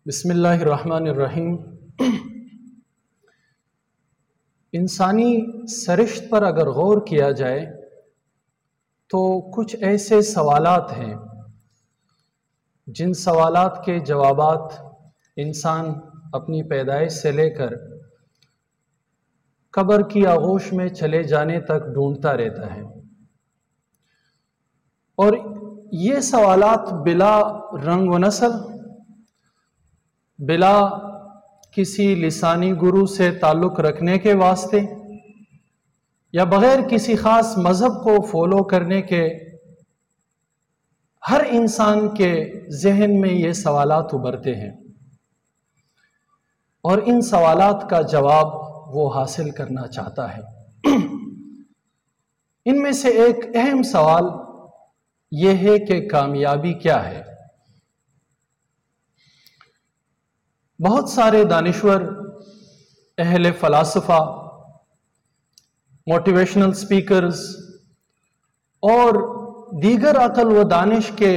بسم اللہ الرحمن الرحیم۔ انسانی سرشت پر اگر غور کیا جائے تو کچھ ایسے سوالات ہیں جن سوالات کے جوابات انسان اپنی پیدائش سے لے کر قبر کی آغوش میں چلے جانے تک ڈھونڈتا رہتا ہے، اور یہ سوالات بلا رنگ و نسل، بلا کسی لسانی گرو سے تعلق رکھنے کے واسطے یا بغیر کسی خاص مذہب کو فالو کرنے کے، ہر انسان کے ذہن میں یہ سوالات ابھرتے ہیں، اور ان سوالات کا جواب وہ حاصل کرنا چاہتا ہے۔ ان میں سے ایک اہم سوال یہ ہے کہ کامیابی کیا ہے؟ بہت سارے دانشور، اہل فلاسفہ، موٹیویشنل سپیکرز اور دیگر عقل و دانش کے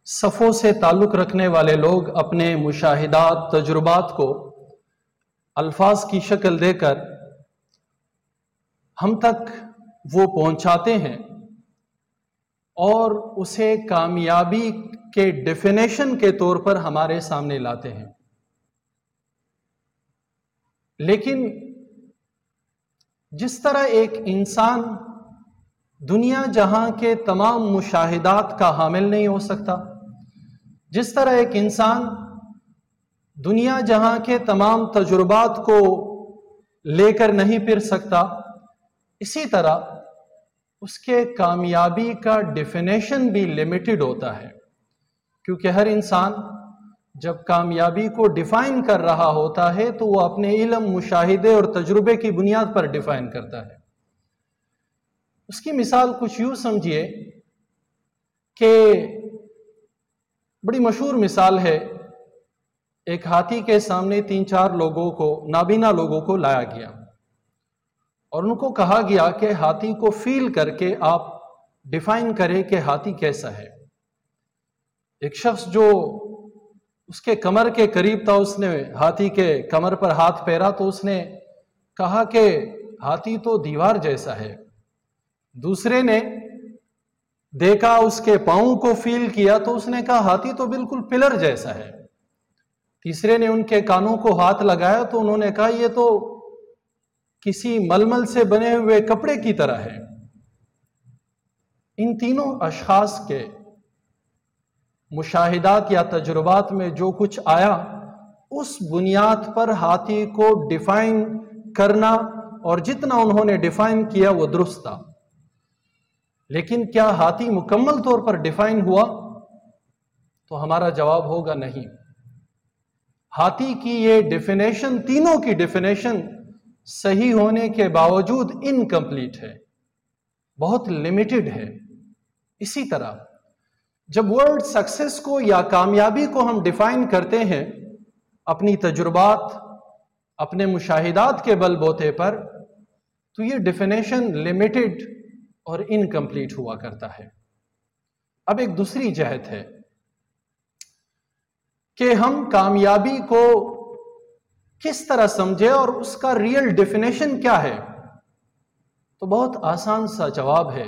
صفوں سے تعلق رکھنے والے لوگ اپنے مشاہدات، تجربات کو الفاظ کی شکل دے کر ہم تک وہ پہنچاتے ہیں اور اسے کامیابی کے ڈیفینیشن کے طور پر ہمارے سامنے لاتے ہیں۔ لیکن جس طرح ایک انسان دنیا جہاں کے تمام مشاہدات کا حامل نہیں ہو سکتا، جس طرح ایک انسان دنیا جہاں کے تمام تجربات کو لے کر نہیں پھر سکتا، اسی طرح اس کے کامیابی کا ڈیفینیشن بھی لمیٹڈ ہوتا ہے، کیونکہ ہر انسان جب کامیابی کو ڈیفائن کر رہا ہوتا ہے تو وہ اپنے علم، مشاہدے اور تجربے کی بنیاد پر ڈیفائن کرتا ہے۔ اس کی مثال کچھ یوں سمجھیے کہ بڑی مشہور مثال ہے، ایک ہاتھی کے سامنے 3-4 لوگوں کو، نابینا لوگوں کو لایا گیا اور ان کو کہا گیا کہ ہاتھی کو فیل کر کے آپ ڈیفائن کریں کہ ہاتھی کیسا ہے۔ ایک شخص جو اس کے کمر کے قریب تھا، اس نے ہاتھی کے کمر پر ہاتھ پھیرا تو اس نے کہا کہ ہاتھی تو دیوار جیسا ہے۔ دوسرے نے دیکھا، اس کے پاؤں کو فیل کیا تو اس نے کہا ہاتھی تو بالکل پلر جیسا ہے۔ تیسرے نے ان کے کانوں کو ہاتھ لگایا تو انہوں نے کہا یہ تو کسی ململ سے بنے ہوئے کپڑے کی طرح ہے۔ ان تینوں اشخاص کے مشاہدات یا تجربات میں جو کچھ آیا، اس بنیاد پر ہاتھی کو ڈیفائن کرنا، اور جتنا انہوں نے ڈیفائن کیا وہ درست تھا۔ لیکن کیا ہاتھی مکمل طور پر ڈیفائن ہوا؟ تو ہمارا جواب ہوگا نہیں۔ ہاتھی کی یہ ڈیفینیشن، تینوں کی ڈیفینیشن صحیح ہونے کے باوجود انکمپلیٹ ہے، بہت لمیٹڈ ہے۔ اسی طرح جب ورڈ سکسیس کو یا کامیابی کو ہم ڈیفائن کرتے ہیں اپنی تجربات، اپنے مشاہدات کے بل بوتے پر، تو یہ ڈیفینیشن لمیٹڈ اور انکمپلیٹ ہوا کرتا ہے۔ اب ایک دوسری جہت ہے کہ ہم کامیابی کو کس طرح سمجھے اور اس کا ریئل ڈیفینیشن کیا ہے؟ تو بہت آسان سا جواب ہے